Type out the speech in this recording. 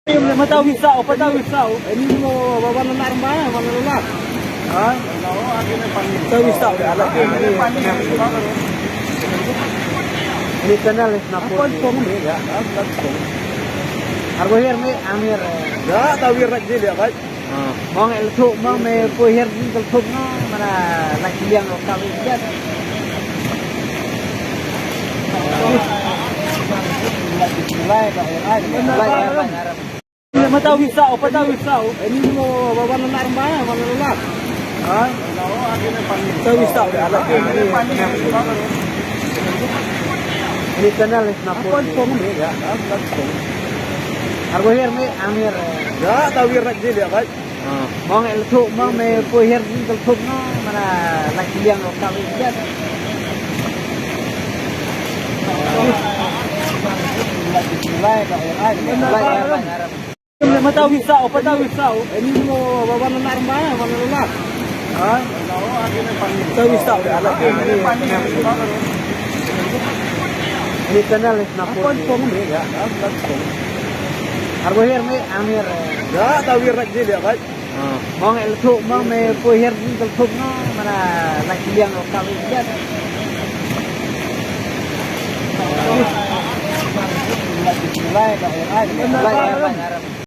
Matawi sao, patawi sao. Ini mo bawa nanar mana, mana lunak. Ah, tawi sao dia alat ini. Ini kenal napol. Apa pun ya, apa pun. Arbohir me amir. Ya, tawi rak dia baik. Mong el thu mong me pohir ni tel thu no mana nak liang lokal dia. Matawi sao, patawi sao. Ini mo bawa nanar mana, mana lunak. Ah, tawi sao dia alat ini. Ini kenal napol. Apa pun ya, apa pun. Arbohir me amir. Ya, tawi rak dia baik. Mong el thu mong me pohir ni tel thu no mana nak liang lokal dia. Matawi sao, patawi sao. Ini mo bawa nanar mana, mana lunak. Ah, tawi sao dia alat ini. Ini kenal napol. Apa pun ya, apa pun. Arbohir me amir. Ya, tawi rak dia baik. Mong el thu mong me pohir ni tel thu no mana nak liang lokal dia. Mulai